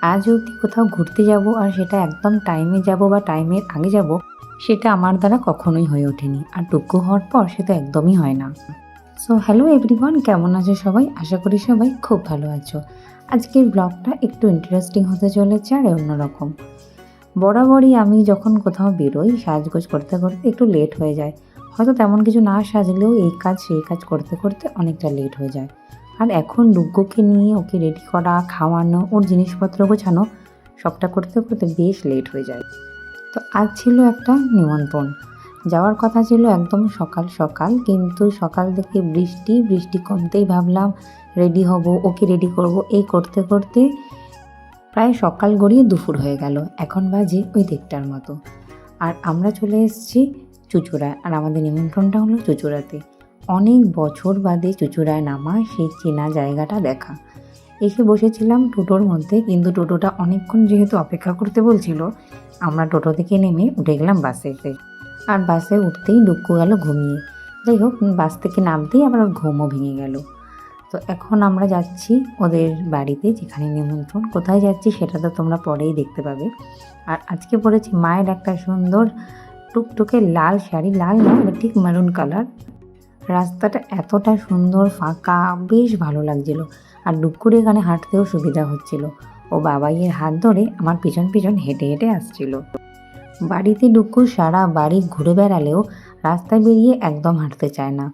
আজ অবধি কোথাও ঘুরতে যাব আর সেটা একদম টাইমে যাব বা টাইমের আগে যাব, সেটা আমার দ্বারা কখনোই হয়ে ওঠেনি। আর টুকু হওয়ার পর সেটা একদমই হয় না। সো হ্যালো এভরিওয়ান, কেমন আছো সবাই? আশা করি সবাই খুব ভালো আছো। আজকের ব্লগটা একটু ইন্টারেস্টিং হতে চলেছে আর অন্যরকম। বরাবরই আমি যখন কোথাও বেরোই সাজগোজ করতে করতে একটু লেট হয়ে যায়। হয়তো তেমন কিছু না সাজলেও এই কাজ সেই কাজ করতে করতে অনেকটা লেট হয়ে যায়। আর এখন ডুগ্গুকে নিয়ে ওকে রেডি করা, খাওয়ানো, ওর জিনিসপত্র গোছানো সবটা করতে করতে বেশ লেট হয়ে যায়। তো আজ ছিল একটা নিমন্ত্রণ, যাওয়ার কথা ছিল একদম সকাল সকাল, কিন্তু সকাল থেকে বৃষ্টি বৃষ্টি কমতেই ভাবলাম রেডি হব, ওকে রেডি করব, এই করতে করতে প্রায় সকাল গড়িয়ে দুপুর হয়ে গেল। এখন বাজে ওই 1:30টার মতো। আর আমরা চলে এসেছি চুঁচুড়ায়, আর আমাদের নিমন্ত্রণটা হলো চুঁচুড়াতে। অনেক বছর বাদে চুঁচুড়ায় নামা, সেই চেনা জায়গাটা দেখা। এসে বসেছিলাম টোটোর মধ্যে, কিন্তু টোটোটা অনেকক্ষণ যেহেতু অপেক্ষা করতে বলছিল, আমরা টোটো থেকে নেমে উঠে গেলাম বাসেতে। আর বাসে উঠতেই ডুক্কু গেল ঘুমিয়ে। যাই হোক, বাস থেকে নামতেই আবার ওর ঘুমও ভেঙে গেল। তো এখন আমরা যাচ্ছি ওদের বাড়িতে, যেখানে নিমন্ত্রণ। কোথায় যাচ্ছি সেটা তো তোমরা পরেই দেখতে পাবে। আর আজকে পরেছি মায়ের একটা সুন্দর টুকটুকে লাল শাড়ি, লাল নয় এটা ঠিক মেরুন কালার। রাস্তাটা এতটা সুন্দর ফাঁকা, বেশ ভালো লাগছিল। আর ডুক্কুর এখানে হাঁটতেও সুবিধা হচ্ছিল। ও বাবাইয়ের হাত ধরে আমার পিছন পিছন হেঁটে হেঁটে আসছিল। বাড়িতে ডুক্কু সারা বাড়ি ঘুরে বেড়ালেও রাস্তায় বেরিয়ে একদম হাঁটতে চায় না।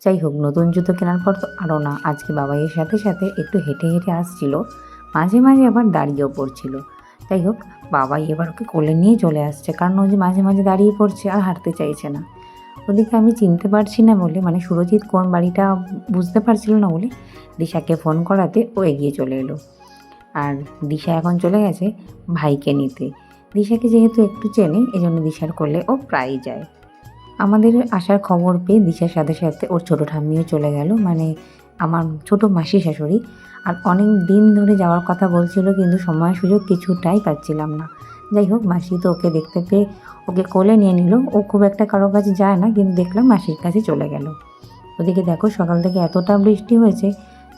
যাই হোক, নতুন জুতো কেনার পর তো আরও না, আজকে বাবাইয়ের সাথে সাথে একটু হেঁটে হেঁটে আসছিল, মাঝে মাঝে আবার দাঁড়িয়েও পড়ছিল। যাই হোক, বাবাই এবার ওকে কোলে নিয়ে চলে আসছে, কারণ ও যে মাঝে মাঝে দাঁড়িয়ে পড়ছে আর হাঁটতে চাইছে না। ওদিকে আমি চিনতে পারছি না বলে, মানে সুরজিৎ কোন বাড়িটা বুঝতে পারছিল না বলে দিশাকে ফোন করাতে ও এগিয়ে চলে এলো। আর দিশা এখন চলে গেছে ভাইকে নিতে। দিশাকে যেহেতু একটু চেনে, এই জন্য দিশার কোলে ও প্রায়ই যায়। আমাদের আসার খবর পেয়ে দিশার সাথে সাথে ওর ছোটো ঠাম্মিও চলে গেল, মানে আমার ছোটো মাসি শাশুড়ি। আর অনেক দিন ধরে যাওয়ার কথা বলছিল, কিন্তু সময় সুযোগ কিছুটাই পাচ্ছিলাম না। যাই হোক, মাসি তো ওকে দেখতে পেয়ে ওকে কোলে নিয়ে নিল। ও খুব একটা কারো কাছে যায় না, কিন্তু দেখলাম মাসির কাছে চলে গেল। ওদিকে দেখো, সকাল থেকে এতটা বৃষ্টি হয়েছে,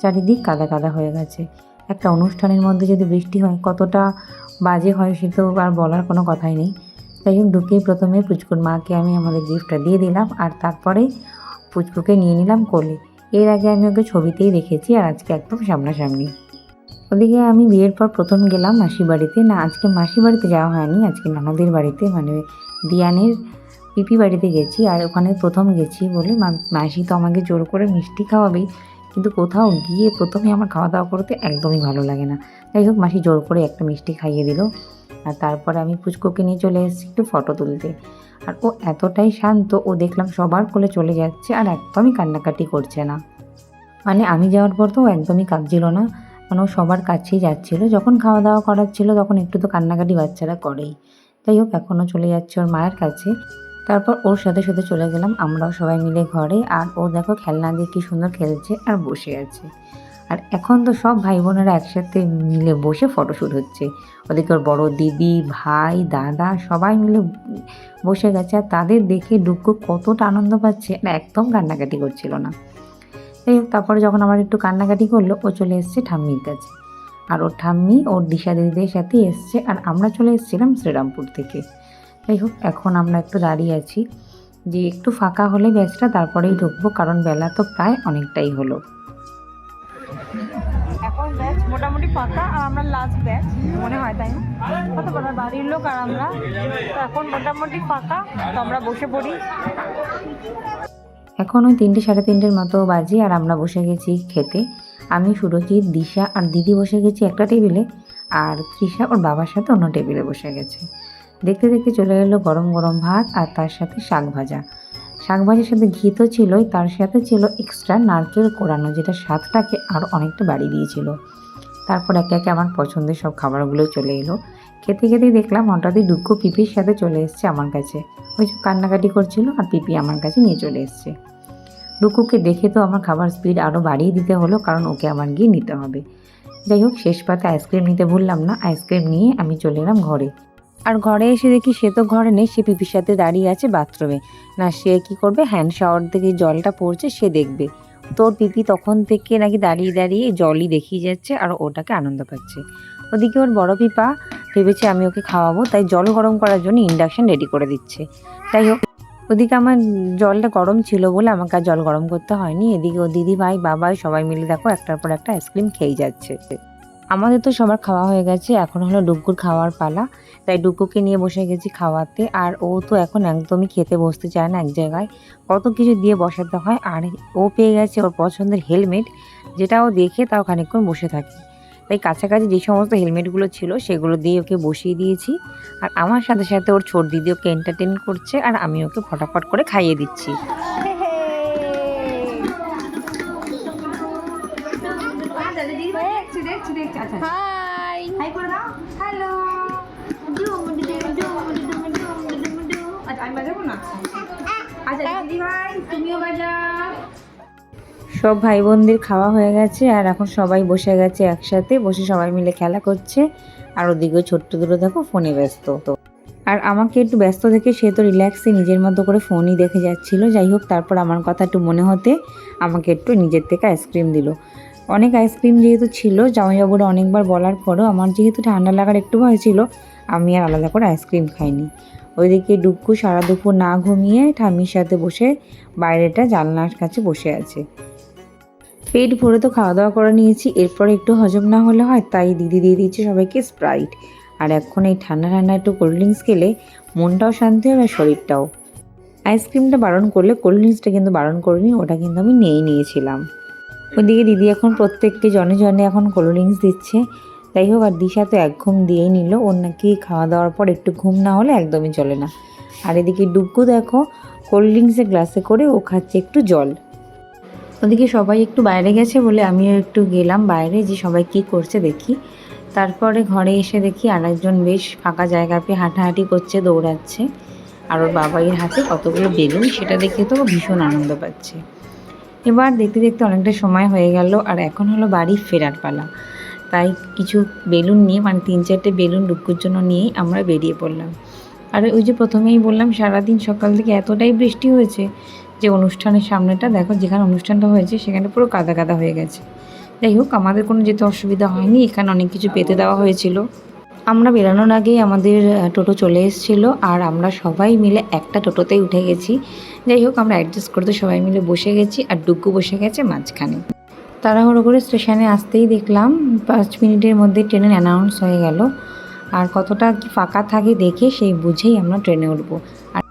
চারিদিক কাদা কাদা হয়ে গেছে। একটা অনুষ্ঠানের মধ্যে যদি বৃষ্টি হয় কতটা বাজে হয় সে তো আর বলার কোনো কথাই নেই। যাই হোক, ঢুকেই প্রথমে পুচকুর মাকে আমি আমাদের গিফটটা দিয়ে দিলাম, আর তারপরে পুচকুকে নিয়ে নিলাম কোলে। এর আগে আমি ওকে ছবিতেই দেখেছি, আর আজকে একদম সামনাসামনি। ওদিকে আমি বিয়ের পর প্রথম গেলাম মাসি বাড়িতে। না, আজকে মাসি বাড়িতে যাওয়া হয়নি, আজকে ননদের বাড়িতে, মানে দিয়ানের পিপি বাড়িতে গেছি। আর ওখানে প্রথম গেছি বলে মাসি তো আমাকে জোর করে মিষ্টি খাওয়াবেই, কিন্তু কোথাও গিয়ে প্রথমে আমার খাওয়া দাওয়া করতে একদমই ভালো লাগে না। যাই হোক, মাসি জোর করে একটা মিষ্টি খাইয়ে দিল। আর তারপরে আমি পুচকুকে নিয়ে চলে এসেছি একটু ফটো তুলতে। আর ও এতটাই শান্ত, ও দেখলাম সবার কোলে চলে যাচ্ছে আর একদমই কান্নাকাটি করছে না। মানে আমি যাওয়ার পর তো ও একদমই কাঁদছিল না, মানে ও সবার কাছেই যাচ্ছিল। যখন খাওয়া দাওয়া করাচ্ছিল তখন একটু তো কান্নাকাটি বাচ্চারা করেই। যাই হোক, এখনও চলে যাচ্ছে ওর মায়ের কাছে। তারপর ওর সাথে সাথে চলে গেলাম আমরাও সবাই মিলে ঘরে। আর ও দেখো খেলনা দিয়ে কী সুন্দর খেলছে আর বসে আছে। আর এখন তো সব ভাই বোনেরা একসাথে মিলে বসে ফটোশ্যুট হচ্ছে। ওদিকে ওর বড় দিদি, ভাই, দাদা সবাই মিলে বসে গেছে। আর তাদের দেখে ডুগ্গু কতটা আনন্দ পাচ্ছে, আর একদম কান্নাকাটি করছিল না। যাই হোক, তারপরে যখন আমার একটু কান্নাকাটি করলো, ও চলে এসছে ঠাম্মির কাছে। আর ওর ঠাম্মি ওর দিশা দিদিদের সাথেই এসছে, আর আমরা চলে এসেছিলাম শ্রীরামপুর থেকে। যাই হোক, এখন আমরা একটু দাঁড়িয়ে আছি যে একটু ফাঁকা হলে ব্যাচটা তারপরেই ঢুকবো, কারণ বেলা তো প্রায় অনেকটাই হলো। এখন ব্যাচ মোটামুটি ফাঁকা, আর আমরা লাস্ট ব্যাচ মনে হয়, তাই না? কত বড় বাড়ির লোক আর আমরা তো এখন মোটামুটি ফাঁকা, তো আমরা বসে পড়ি। এখন ওই 3টে সাড়ে 3টের মতো বাজে, আর আমরা বসে গেছি খেতে। আমি, সুরজিৎ, দিশা আর দিদি বসে গেছি একটা টেবিলে, আর তৃষা ওর বাবার সাথে অন্য টেবিলে বসে গেছে। দেখতে দেখতে চলে এলো গরম গরম ভাত, আর তার সাথে শাক ভাজা। শাক ভাজার সাথে ঘি তো ছিলই, তার সাথে ছিল এক্সট্রা নারকেল কোরানো, যেটা স্বাদটাকে আরও অনেকটা বাড়িয়ে দিয়েছিল। তারপর একে একে আমার পছন্দের সব খাবারগুলো চলে এলো। খেতে খেতেই দেখলাম হঠাৎই ডুগ্গু পিপির সাথে চলে এসছে আমার কাছে। ওই যে কান্নাকাটি করছিল, আর পিপি আমার কাছে নিয়ে চলে এসছে। ডুগ্গুকে দেখে তো আমার খাবার স্পিড আরও বাড়িয়ে দিতে হলো, কারণ ওকে আমার গিয়ে নিতে হবে। যাই হোক, শেষ পাতে আইসক্রিম নিতে ভুললাম না। আইসক্রিম নিয়ে আমি চলে এলাম ঘরে। আর ঘরে এসে দেখি সে তো ঘরে নেই, সে পিপির সাথে দাঁড়িয়ে আছে বাথরুমে। না, সে কি করবে, হ্যান্ড শাওয়ার থেকে জলটা পড়ছে সে দেখবে। তোর পিপি তখন থেকে নাকি দাঁড়িয়ে দাঁড়িয়ে জলই দেখিয়ে যাচ্ছে আর ওটাকে আনন্দ পাচ্ছে। ওদিকে ওর বড় পিপা ভেবেছে আমি ওকে খাওয়াবো, তাই জল গরম করার জন্য ইন্ডাকশন রেডি করে দিচ্ছে। যাই হোক, ওদিকে আমার জলটা গরম ছিল বলে আমাকে আর জল গরম করতে হয়নি। এদিকে ও দিদি ভাই বাবাই সবাই মিলে দেখো একটার পর একটা আইসক্রিম খেয়ে যাচ্ছে। আমাদের তো সবার খাওয়া হয়ে গেছে, এখন হলো ডুগ্গুর খাওয়ার পালা। তাই ডুগ্গুকে নিয়ে বসে গেছি খাওয়াতে। আর ও তো এখন একদমই খেতে বসতে চায় না, এক জায়গায় কত কিছু দিয়ে বসাতে হয়। আর ও পেয়ে গেছে ওর পছন্দের হেলমেট, যেটা ও দেখে তাও খানিকক্ষণ বসে থাকে। তাই কাছাকাছি যে সমস্ত হেলমেটগুলো ছিল সেগুলো দিয়ে ওকে বসিয়ে দিয়েছি। আর আমার সাথে সাথে ওর ছোট দিদি ওকে এন্টারটেন করছে, আর আমি ওকে ফটাফট করে খাইয়ে দিচ্ছি। হাই হাই করে দাও। হ্যালো। আচ্ছা আমি বাজাবো না। আচ্ছা দিদি ভাই তুমিও বাজাও। সব ভাই বোনদের খাওয়া হয়ে গেছে আর এখন সবাই বসে গেছে একসাথে, বসে সবাই মিলে খেলা করছে। আর ওদিকে ছোট্ট দুটো দেখো ফোনে ব্যস্ত। আর আমাকে একটু ব্যস্ত দেখে সে তো রিল্যাক্সে নিজের মতো করে ফোনই দেখে যাচ্ছিল। যাই হোক, তারপর আমার কথা একটু মনে হতে আমাকে একটু নিজের থেকে আইসক্রিম দিল। অনেক আইসক্রিম যেহেতু ছিল, জামাইবাবুরা অনেকবার বলার পরও আমার যেহেতু ঠান্ডা লাগার একটু ভয় ছিল, আমি আর আলাদা করে আইসক্রিম খাইনি। ওইদিকে ডুগ্গু সারা দুপুর না ঘুমিয়ে ঠাম্মির সাথে বসে বাইরেটা জানলার কাছে বসে আছে। পেট ভরে তো খাওয়া দাওয়া করে নিয়েছি, এরপর একটু হজম না হলে হয়, তাই দিদি দিয়ে দিচ্ছে সবাইকে স্প্রাইট। আর এখন এই ঠান্ডা ঠান্ডা একটু কোল্ড ড্রিঙ্কস খেলে মনটাও শান্তি হবে আর শরীরটাও। আইসক্রিমটা বারণ করলে কোল্ড ড্রিঙ্কসটা কিন্তু বারণ করিনি, ওটা কিন্তু আমি নিয়েছিলাম। ওইদিকে দিদি এখন প্রত্যেককে জনে জনে এখন কোল্ড ড্রিঙ্কস দিচ্ছে। যাই হোক, আর দিশা তো এক ঘুম দিয়েই নিল, ওর নাকি খাওয়া দাওয়ার পর একটু ঘুম না হলে একদমই চলে না। আর এদিকে ডুগ্গু দেখো কোল্ড ড্রিঙ্কসের গ্লাসে করে ও খাচ্ছে একটু জল। ওদিকে সবাই একটু বাইরে গেছে বলে আমিও একটু গেলাম বাইরে, যে সবাই কি করছে দেখি। তারপরে ঘরে এসে দেখি আরেকজন বেশ ফাঁকা জায়গা পেয়ে হাঁটাহাঁটি করছে, দৌড়াচ্ছে। আর ওর বাবাইয়ের হাতে কতগুলো বেলুন, সেটা দেখে তো ভীষণ আনন্দ পাচ্ছে। এবার দেখতে দেখতে অনেকটা সময় হয়ে গেল, আর এখন হলো বাড়ি ফেরার পালা। তাই কিছু বেলুন নিয়ে, মানে 3-4টে বেলুন ডুগ্গুর জন্য নিয়েই আমরা বেরিয়ে পড়লাম। আর ওই যে প্রথমেই বললাম সারাদিন সকাল থেকে এতটাই বৃষ্টি হয়েছে যে অনুষ্ঠানের সামনেটা দেখো, যেখানে অনুষ্ঠানটা হয়েছে সেখানে পুরো কাদা কাদা হয়ে গেছে। যাই হোক, আমাদের কোনো যেতে অসুবিধা হয়নি, এখানে অনেক কিছু পেতে দেওয়া হয়েছিল। আমরা বেরানোর আগেই আমাদের টোটো চলে এসেছিলো, আর আমরা সবাই মিলে একটা টোটোতেই উঠে গেছি। যাই হোক, আমরা অ্যাডজাস্ট করতে সবাই মিলে বসে গেছি, আর ডুগ্গু বসে গেছে মাঝখানে। তাড়াহুড়ো করে স্টেশনে আসতেই দেখলাম 5 মিনিটের মধ্যে ট্রেনের অ্যানাউন্স হয়ে গেল। আর কতটা কি ফাঁকা থাকে দেখে সেই বুঝেই আমরা ট্রেনে উঠবো। আর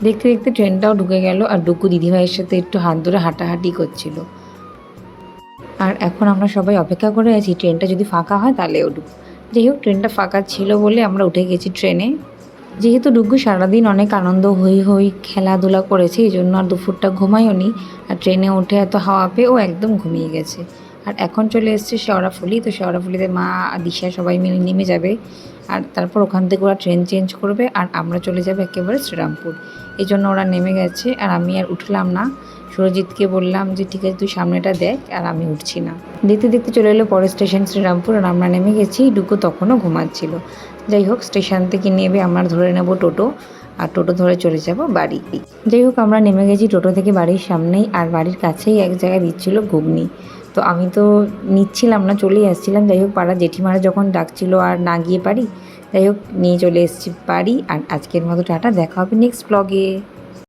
দেখতে দেখতে ট্রেনটাও ঢুকে গেল, আর ডুগ্গু দিদিভাইয়ের সাথে একটু হাত ধরে হাঁটাহাঁটি করছিল। আর এখন আমরা সবাই অপেক্ষা করে আছি ট্রেনটা যদি ফাঁকা হয় তাহলে উঠব। যাই হোক, ট্রেনটা ফাঁকা ছিল বলে আমরা উঠে গেছি ট্রেনে। যেহেতু ডুগ্গু সারাদিন অনেক আনন্দ হই হই খেলাধুলা করেছে, এই জন্য আর দুপুরটা ঘুমায়ওনি। আর ট্রেনে উঠে এত হাওয়া পেয়ে ও একদম ঘুমিয়ে গেছে। আর এখন চলে এসছে শেওড়াফুলি, তো শেওড়াফুলিতে মা দিশা সবাই মিলে নেমে যাবে। আর তারপর ওখান থেকে ওরা ট্রেন চেঞ্জ করবে, আর আমরা চলে যাবো একেবারে শ্রীরামপুর। এই জন্য ওরা নেমে গেছে, আর আমি আর উঠলাম না। সুরজিৎকে বললাম যে ঠিক আছে তুই সামনেটা দেখ, আর আমি উঠছি না। দেখতে দেখতে চলে এলো পরের স্টেশন শ্রীরামপুর, আর আমরা নেমে গেছি। ডুগ্গু তখনও ঘুমাচ্ছিল। যাই হোক, স্টেশন থেকে নেমে আমরা ধরে নেব টোটো, আর টোটো ধরে চলে যাব বাড়ি। যাই হোক, আমরা নেমে গেছি টোটো থেকে বাড়ির সামনেই, আর বাড়ির কাছেই এক জায়গায় দিচ্ছিল ঘুগনি। তো আমি তো নিচ্ছিলাম না, চলেই আসছিলাম। যাই হোক, পাড়া জেঠিমারা যখন ডাকছিল আর না গিয়ে পারি, যাই হোক নিয়ে চলে এসেছি বাড়ি। আর আজকের মতো টাটা, দেখা হবে নেক্সট ব্লগে।